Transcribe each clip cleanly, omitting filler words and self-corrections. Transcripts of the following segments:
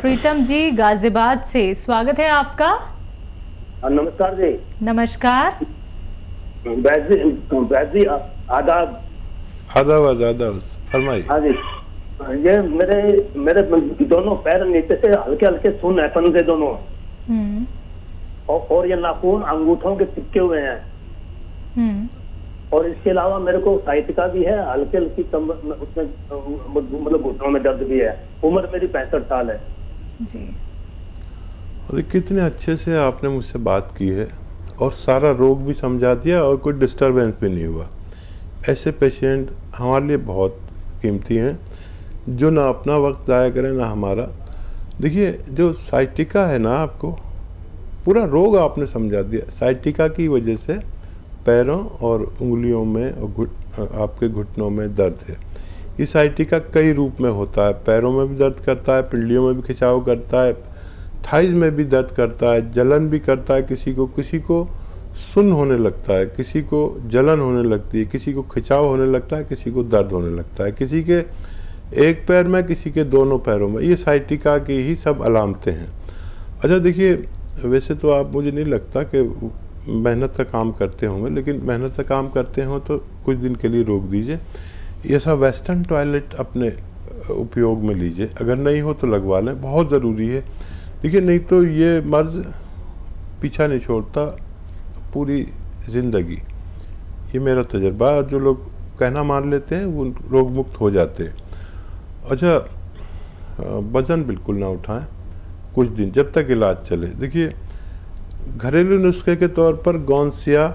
प्रीतम जी गाजियाबाद से स्वागत है आपका। नमस्कार जी। नमस्कार। जी आदाब। आदाब फरमाइए। हाँ जी, ये मेरे मेरे दोनों पैर नीचे से हल्के हल्के सुन है, पंजे दोनों, और ये नाखून अंगूठों के चिपके हुए हैं। और इसके अलावा मेरे को साइटिका भी है, हल्की हल्की कमर में, उसमें मतलब घुटनों में दर्द भी है। उम्र मेरी 65 साल है जी। और कितने अच्छे से आपने मुझसे बात की है और सारा रोग भी समझा दिया और कोई डिस्टरबेंस भी नहीं हुआ। ऐसे पेशेंट हमारे लिए बहुत कीमती हैं, जो ना अपना वक्त ज़ाया करें ना हमारा। देखिए, जो साइटिका है ना, आपको पूरा रोग आपने समझा दिया। साइटिका की वजह से पैरों और उंगलियों में और आपके घुटनों में दर्द है। ये साइटिका कई रूप में होता है। पैरों में भी दर्द करता है, पिंडलियों में भी खिंचाव करता है, थाइज में भी दर्द करता है, जलन भी करता है। किसी को सुन्न होने लगता है, किसी को जलन होने लगती है, किसी को खिंचाव होने लगता है, किसी को दर्द होने लगता है, किसी के एक पैर में, किसी के दोनों पैरों में। ये साइटिका की ही सब अलामतें हैं। अच्छा देखिए, वैसे तो आप, मुझे नहीं लगता कि मेहनत का काम करते होंगे, लेकिन मेहनत का काम करते हो तो कुछ दिन के लिए रोक दीजिए। ये सब वेस्टर्न टॉयलेट अपने उपयोग में लीजिए, अगर नहीं हो तो लगवा लें, बहुत ज़रूरी है। देखिए, नहीं तो ये मर्ज़ पीछा नहीं छोड़ता पूरी ज़िंदगी। ये मेरा तजर्बा है। जो लोग कहना मान लेते हैं वो रोग मुक्त हो जाते हैं। अच्छा, वज़न बिल्कुल ना उठाएं कुछ दिन, जब तक इलाज चले। देखिए, घरेलू नुस्खे के तौर पर गौनसिया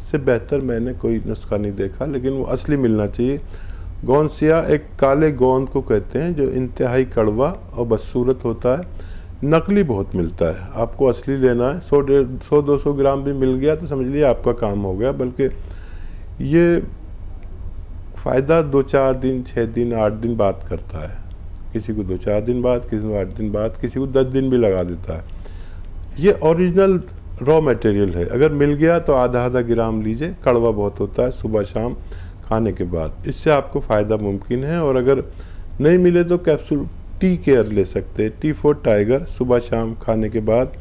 से बेहतर मैंने कोई नुस्खा नहीं देखा, लेकिन वो असली मिलना चाहिए। गौनसिया एक काले गोंद को कहते हैं, जो इंतहाई कड़वा और बदसूरत होता है। नकली बहुत मिलता है, आपको असली लेना है। 100-200 ग्राम भी मिल गया तो समझ लिए आपका काम हो गया। बल्कि ये फ़ायदा 2-4 दिन, 6 दिन, 8 दिन बाद करता है। किसी को 2-4 दिन बाद, किसी को 8 दिन बाद, किसी को 10 दिन भी लगा देता है। ये ओरिजिनल रॉ मटेरियल है। अगर मिल गया तो आधा ग्राम लीजिए। कड़वा बहुत होता है, सुबह शाम खाने के बाद, इससे आपको फ़ायदा मुमकिन है। और अगर नहीं मिले तो कैप्सूल टी केयर ले सकते हैं, टी फॉर टाइगर, सुबह शाम खाने के बाद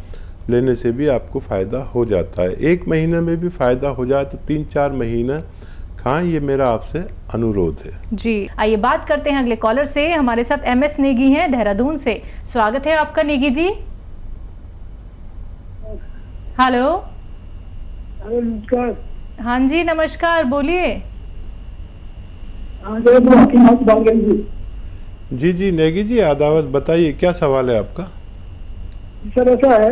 लेने से भी आपको फ़ायदा हो जाता है। 1 महीने में भी फ़ायदा हो जाए तो 3-4 महीने खाएं, ये मेरा आपसे अनुरोध है जी। आइए बात करते हैं अगले कॉलर से। हमारे साथ MS नेगी हैं देहरादून से। स्वागत है आपका नेगी जी। हेलो। नमस्कार। हाँ जी नमस्कार, बोलिए। जी नेगी जी, आदावत, बताइए क्या सवाल है आपका। सर ऐसा है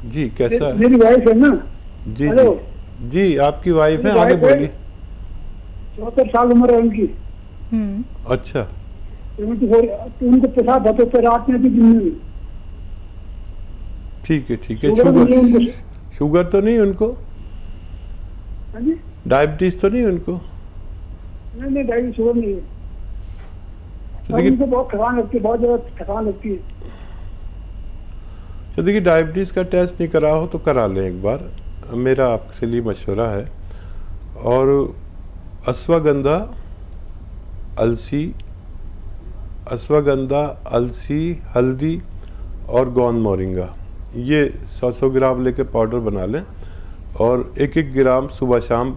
जी, कैसा है? मेरी वाइफ है ना। जी जी, आपकी वाइफ है, आगे बोलिए। 74 साल उम्र है उनकी। अच्छा, उनको पेशाब होते थे रात में भी, दिन में भी। ठीक है। शुगर तो नहीं उनको? डायबिटीज तो नहीं उनको? नहीं, डायबिटीज शुगर नहीं है। उनको बहुत थकान लगती है, बहुत ज़्यादा थकान लगती है। तो देखिए, डायबिटीज़ का टेस्ट नहीं करा हो तो करा लें एक बार, मेरा आपके लिए मशवरा है। और अश्वगंधा, अलसी, हल्दी और गोंद मोरिंगा, ये 100 ग्राम लेके पाउडर बना लें और 1-1 ग्राम सुबह शाम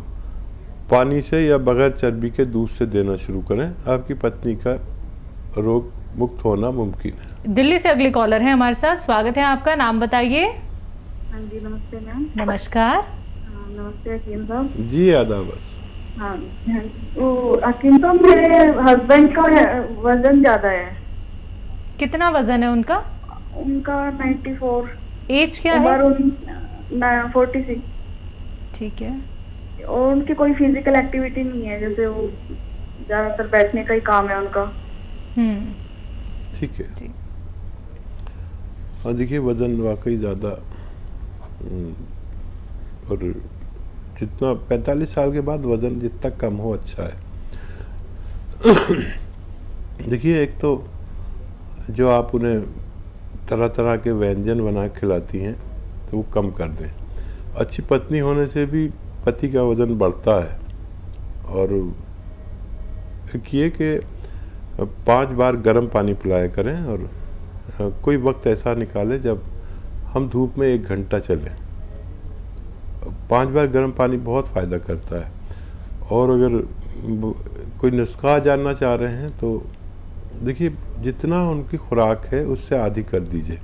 पानी से या बगैर चर्बी के दूध से देना शुरू करें। आपकी पत्नी का रोग मुक्त होना मुमकिन है। दिल्ली से अगली कॉलर है हमारे साथ। स्वागत है आपका, नाम बताइए। हाँ जी, नमस्ते मैम। नमस्कार। नमस्ते हकीम साहब जी। आदाब। हाँ, तो हकीम साहब, मेरे हस्बैंड का वजन ज्यादा है। कितना वजन है उनका? उनका 94। एज क्या है? 46। ठीक है। और उनकी कोई फिजिकल एक्टिविटी नहीं है, जैसे वो ज्यादातर बैठने का ही काम है उनका। ठीक है। और देखिए, वजन वाकई ज़्यादा, और जितना 45 साल के बाद वज़न जितना कम हो अच्छा है। देखिए, एक तो जो आप उन्हें तरह तरह के व्यंजन बना खिलाती हैं तो वो कम कर दें। अच्छी पत्नी होने से भी पति का वज़न बढ़ता है। और एक ये कि 5 बार गर्म पानी पिलाया करें और कोई वक्त ऐसा निकालें जब हम धूप में 1 घंटा चलें। 5 बार गर्म पानी बहुत फ़ायदा करता है। और अगर कोई नुस्खा जानना चाह रहे हैं तो देखिए, जितना उनकी खुराक है उससे आधी कर दीजिए।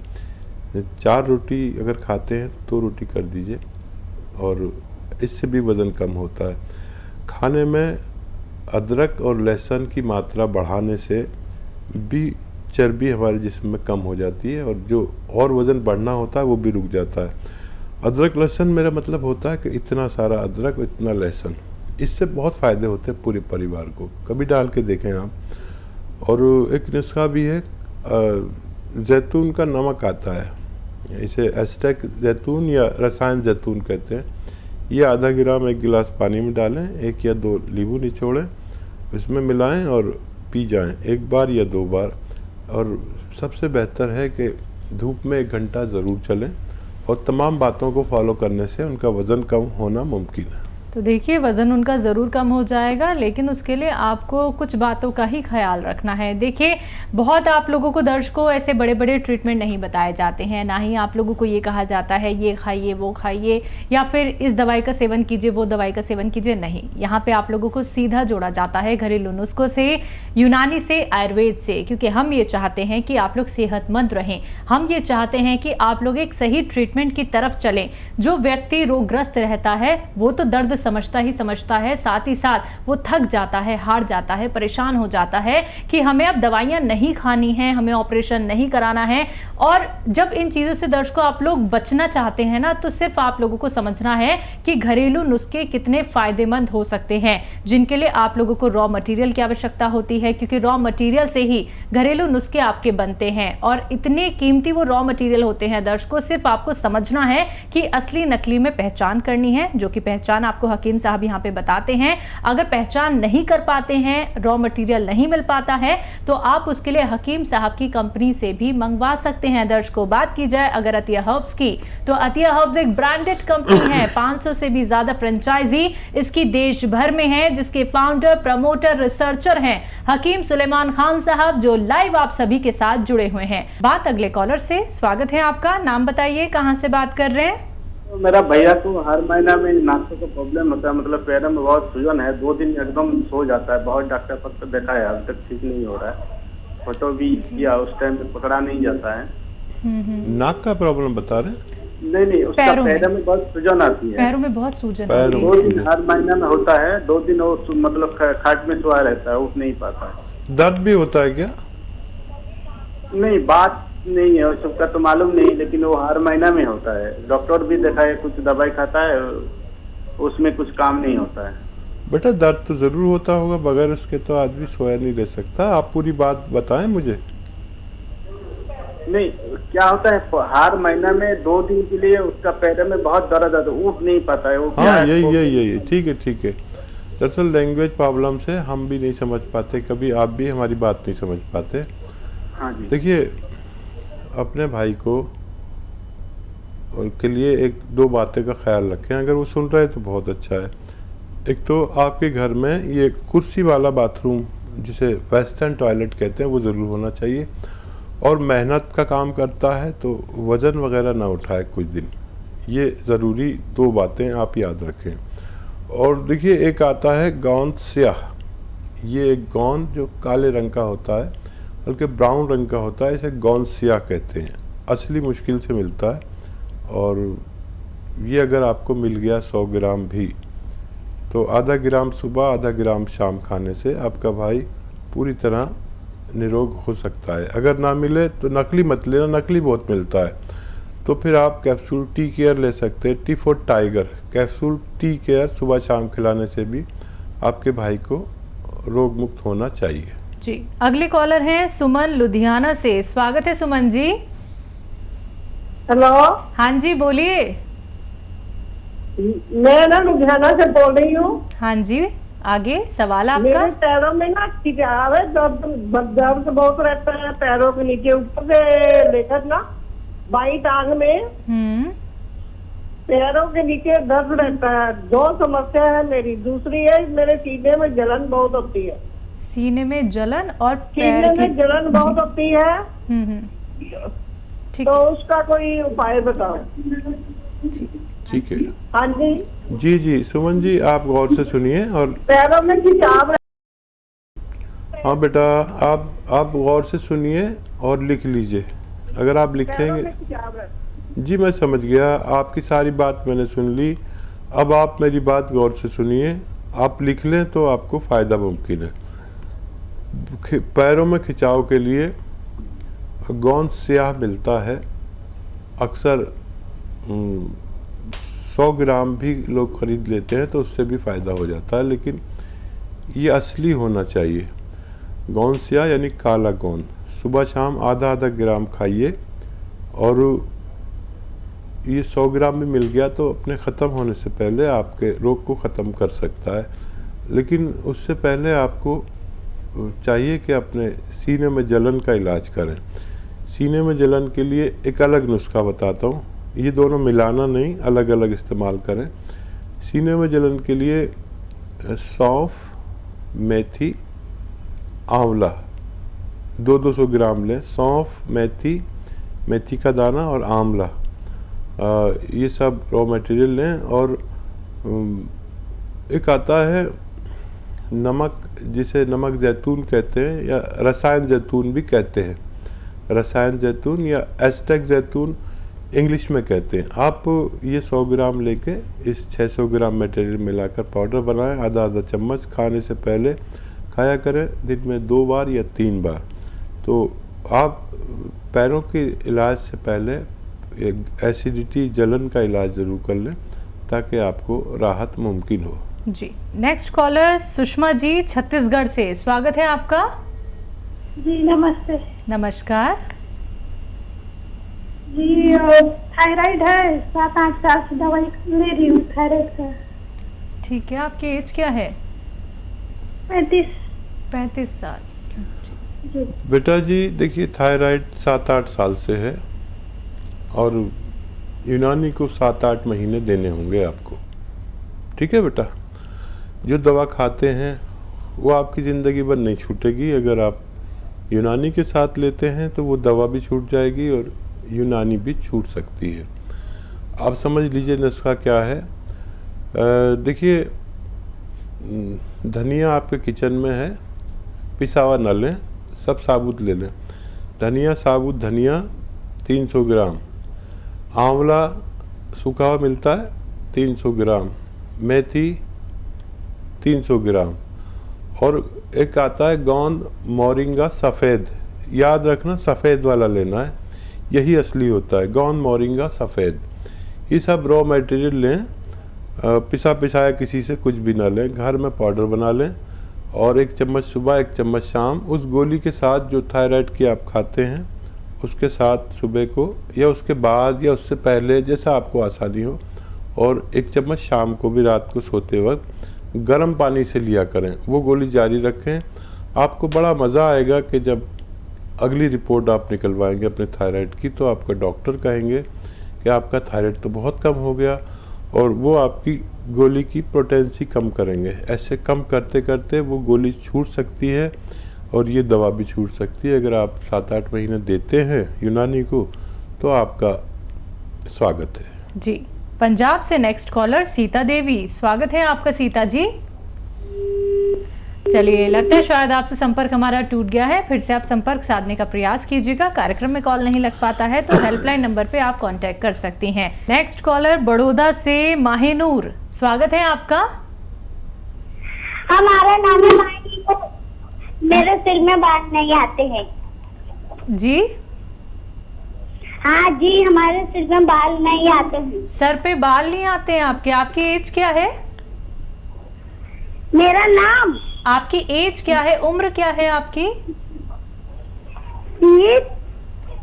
4 रोटी अगर खाते हैं तो 2 रोटी कर दीजिए और इससे भी वज़न कम होता है। खाने में अदरक और लहसुन की मात्रा बढ़ाने से भी चर्बी हमारे जिस्म में कम हो जाती है और जो और वज़न बढ़ना होता है वो भी रुक जाता है। अदरक लहसुन मेरा मतलब होता है कि इतना सारा अदरक, इतना लहसुन, इससे बहुत फ़ायदे होते हैं पूरे परिवार को। कभी डाल के देखें आप। और एक नुस्खा भी है, जैतून का नमक आता है, इसे एस्टेक जैतून या रसायन जैतून कहते हैं। ये आधा ग्राम 1 गिलास पानी में डालें, 1 या 2 नींबू निचोड़ें, उसमें मिलाएं और पी जाएं 1 बार या 2 बार। और सबसे बेहतर है कि धूप में 1 घंटा ज़रूर चलें और तमाम बातों को फॉलो करने से उनका वज़न कम होना मुमकिन है। तो देखिए, वज़न उनका ज़रूर कम हो जाएगा, लेकिन उसके लिए आपको कुछ बातों का ही ख्याल रखना है। देखिए, बहुत आप लोगों को, दर्शकों, ऐसे बड़े बड़े ट्रीटमेंट नहीं बताए जाते हैं, ना ही आप लोगों को ये कहा जाता है ये खाइए वो खाइए या फिर इस दवाई का सेवन कीजिए वो दवाई का सेवन कीजिए। नहीं, यहाँ पे आप लोगों को सीधा जोड़ा जाता है घरेलू नुस्खों से, यूनानी से, आयुर्वेद से, क्योंकि हम ये चाहते हैं कि आप लोग सेहतमंद रहें। हम ये चाहते हैं कि आप लोग एक सही ट्रीटमेंट की तरफ चलें। जो व्यक्ति रोगग्रस्त रहता है वो तो दर्द समझता है, साथ ही साथ वो थक जाता है, हार जाता है, परेशान हो जाता है कि हमें अब दवाइयां नहीं खानी है, हमें ऑपरेशन नहीं कराना है। और जब इन चीज़ों से दर्शकों आप लोग बचना चाहते हैं ना, तो सिर्फ आप लोगों को समझना है कि घरेलू नुस्खे कितने फायदेमंद हो सकते हैं, जिनके लिए आप लोगों को रॉ मटेरियल की आवश्यकता होती है, क्योंकि रॉ मटेरियल से ही घरेलू नुस्खे आपके बनते हैं और इतने कीमती वो रॉ मटेरियल होते हैं। दर्शकों, सिर्फ आपको समझना है कि असली नकली में पहचान करनी है, जो कि पहचान आपको हकीम साहब यहाँ पे बताते हैं। अगर पहचान नहीं कर पाते हैं, रॉ मटेरियल नहीं मिल पाता है, तो आप उसके लिए हकीम साहब की कंपनी से भी मंगवा सकते हैं। दर्शकों, बात की जाए अगर अतिया हर्ब्स की, तो अतिया हर्ब्स एक ब्रांडेड कंपनी है। 500 से भी ज्यादा फ्रेंचाइजी इसकी देश भर में है, जिसके फाउंडर, प्रमोटर, रिसर्चर हैं हकीम सुलेमान खान साहब, जो लाइव आप सभी के साथ जुड़े हुए हैं। बात अगले कॉलर से। स्वागत है आपका, नाम बताइए, कहां से बात कर रहे हैं? तो मेरा भैया को हर महीना में नाक का प्रॉब्लम होता है, मतलब पैरों में बहुत सूजन है, 2 दिन एकदम सो जाता है। बहुत डॉक्टर पर देखा है, अभी तक ठीक नहीं हो रहा है। फोटो भी किया, उस टाइम पे पकड़ा नहीं जाता है। नाक का प्रॉब्लम बता रहे हैं? नहीं, उसका पैरों में बहुत सूजन आती है। पैरों में बहुत सूजन, 2 दिन हर महीना में होता है। 2 दिन वो मतलब खाट में सोया रहता है, उठ नहीं पाता है। दर्द भी होता है क्या? नहीं, बात नहीं है उसका तो मालूम नहीं, लेकिन वो हर महीना में होता है। डॉक्टर भी देखा है, कुछ दवाई खाता है, उसमें कुछ काम नहीं होता है। बेटा, दर्द तो जरूर होता होगा, बगैर उसके तो आदमी सोया नहीं रह सकता। आप पूरी बात बताएं मुझे। नहीं, क्या होता है, हर महीना में 2 दिन के लिए उसका पैर में बहुत दर्द आता है, उठ नहीं पाता है वो। हाँ, यही ठीक है। दरअसल लैंग्वेज प्रॉब्लम से हम भी नहीं समझ पाते, कभी आप भी हमारी बात नहीं समझ पाते। हाँ जी। देखिए, अपने भाई को और के लिए 1-2 बातें का ख्याल रखें। अगर वो सुन रहे हैं तो बहुत अच्छा है। एक तो आपके घर में ये कुर्सी वाला बाथरूम, जिसे वेस्टर्न टॉयलेट कहते हैं, वो ज़रूर होना चाहिए। और मेहनत का काम करता है तो वज़न वगैरह ना उठाए कुछ दिन। ये ज़रूरी 2 बातें आप याद रखें। और देखिए, एक आता है गोंद स्याह। ये एक गोंद जो काले रंग का होता है, बल्कि ब्राउन रंग का होता है, इसे गोंद स्याह कहते हैं। असली मुश्किल से मिलता है और ये अगर आपको मिल गया 100 ग्राम भी, तो आधा ग्राम सुबह, आधा ग्राम शाम खाने से आपका भाई पूरी तरह निरोग हो सकता है। अगर ना मिले तो नकली मत लेना, नकली बहुत मिलता है। तो फिर आप कैप्सूल टी केयर ले सकते हैं, T for tiger capsule tea care सुबह शाम खिलाने से भी आपके भाई को रोग मुक्त होना चाहिए। जी, अगले कॉलर हैं सुमन लुधियाना से। स्वागत है सुमन जी। हेलो। हाँ जी, बोलिए। मैं ना लुधियाना से बोल रही हूँ। हाँ जी, आगे सवाल आपका। मेरे पैरों में ना खिंचाव है, दर्द बहुत रहता है पैरों के नीचे, ऊपर से लेकर ना बाई टांग में पैरों के नीचे दर्द रहता है। 2 समस्या है मेरी। दूसरी है, मेरे सीने में जलन बहुत होती है। सीने में जलन और सीने पैर में जलन बहुत होती है, ठीक तो उसका कोई उपाय बताओ। ठीक है। हाँ जी। जी जी सुमन जी, आप गौर से सुनिए और पैरों में खिंचाव। हाँ बेटा, आप गौर से सुनिए और लिख लीजिए। अगर आप लिखेंगे। जी मैं समझ गया, आपकी सारी बात मैंने सुन ली। अब आप मेरी बात गौर से सुनिए, आप लिख लें तो आपको फ़ायदा मुमकिन है। पैरों में खिंचाव के लिए गोंद स्याह मिलता है, अक्सर 100 ग्राम भी लोग खरीद लेते हैं तो उससे भी फ़ायदा हो जाता है, लेकिन ये असली होना चाहिए। गोंद स्याह यानी काला गोंद, सुबह शाम आधा आधा ग्राम खाइए। और ये 100 ग्राम भी मिल गया तो अपने ख़त्म होने से पहले आपके रोग को ख़त्म कर सकता है। लेकिन उससे पहले आपको चाहिए कि अपने सीने में जलन का इलाज करें। सीने में जलन के लिए एक अलग नुस्खा बताता हूँ, ये दोनों मिलाना नहीं, अलग अलग इस्तेमाल करें। सीने में जलन के लिए सौंफ, मेथी, आंवला 200 ग्राम लें। सौंफ, मेथी का दाना और आंवला, ये सब रॉ मटेरियल लें। और एक आता है नमक, जिसे नमक जैतून कहते हैं या रसायन जैतून भी कहते हैं, रसायन जैतून या एस्टेक जैतून इंग्लिश में कहते हैं। आप ये 100 ग्राम लेके इस 600 ग्राम मटेरियल मिलाकर पाउडर बनाएं, आधा आधा चम्मच खाने से पहले खाया करें, दिन में 2 बार या 3 बार। तो आप पैरों के इलाज से पहले एसिडिटी जलन का इलाज ज़रूर कर लें ताकि आपको राहत मुमकिन हो। जी नेक्स्ट कॉलर सुषमा जी छत्तीसगढ़ से, स्वागत है आपका। जी नमस्ते। नमस्कार जी, थायराइड है, 7-8 साल से दवाई ले रही हूँ थायराइड का। ठीक है, आपकी एज क्या है? 35 साल। जी बेटा जी देखिए, थायराइड 7-8 साल से है और यूनानी को 7-8 महीने देने होंगे आपको। ठीक है बेटा, जो दवा खाते हैं वो आपकी ज़िंदगी भर नहीं छूटेगी। अगर आप यूनानी के साथ लेते हैं तो वो दवा भी छूट जाएगी और यूनानी भी छूट सकती है। आप समझ लीजिए नुस्खा क्या है। देखिए, धनिया आपके किचन में है, पिसा हुआ न लें, सब साबुत ले लें। धनिया, साबुत धनिया 300 ग्राम, आंवला सूखा हुआ मिलता है 300 ग्राम, मेथी 300 ग्राम, और एक आता है गोंद मोरिंगा सफ़ेद, याद रखना सफ़ेद वाला लेना है, यही असली होता है गोंद मोरिंगा सफ़ेद। ये सब रॉ मटेरियल लें, पिसा पिसाया किसी से कुछ भी ना लें, घर में पाउडर बना लें और 1 चम्मच सुबह 1 चम्मच शाम उस गोली के साथ जो थायराइड की आप खाते हैं उसके साथ सुबह को या उसके बाद या उससे पहले जैसा आपको आसानी हो, और 1 चम्मच शाम को भी रात को सोते वक्त गर्म पानी से लिया करें। वो गोली जारी रखें। आपको बड़ा मज़ा आएगा कि जब अगली रिपोर्ट आप निकलवाएंगे अपने थायराइड की तो आपका डॉक्टर कहेंगे कि आपका थायराइड तो बहुत कम हो गया, और वो आपकी गोली की पोटेंसी कम करेंगे। ऐसे कम करते करते वो गोली छूट सकती है और ये दवा भी छूट सकती है। अगर आप 7-8 महीने देते हैं यूनानी को तो आपका स्वागत है। जी पंजाब से नेक्स्ट कॉलर सीता देवी, स्वागत है आपका सीता जी। चलिए, लगता है शायद आपसे संपर्क हमारा टूट गया है, फिर से आप संपर्क साधने का प्रयास कीजिएगा। कार्यक्रम में कॉल नहीं लग पाता है तो हेल्पलाइन नंबर पे आप कांटेक्ट कर सकती हैं। नेक्स्ट कॉलर बड़ौदा से माहिनूर, स्वागत है आपका। हमारा नाम है माहिनूर, मेरे सिर में बाल नहीं आते हैं। जी हाँ जी, हमारे सिर में बाल नहीं आते हैं। सर पे बाल नहीं आते हैं आपके? आपकी एज क्या है? मेरा नाम, आपकी एज क्या है, उम्र क्या है आपकी?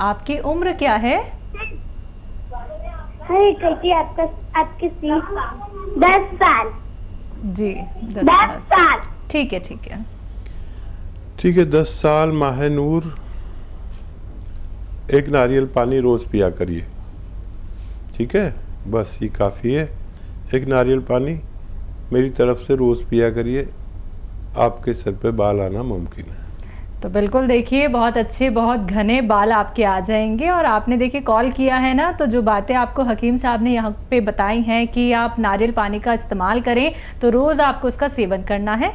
आपकी उम्र क्या है? अरे कैसी आपकी 10 साल। जी 10 साल। ठीक है ठीक है ठीक है, 10 साल माहिनूर। एक नारियल पानी रोज़ पिया करिए, ठीक है, बस ये काफ़ी है। एक नारियल पानी मेरी तरफ से रोज़ पिया करिए। आपके सर पे बाल आना मुमकिन है। तो बिल्कुल देखिए, बहुत अच्छे बहुत घने बाल आपके आ जाएंगे। और आपने देखिए कॉल किया है ना, तो जो बातें आपको हकीम साहब ने यहाँ पे बताई हैं कि आप नारियल पानी का इस्तेमाल करें, तो रोज़ आपको उसका सेवन करना है।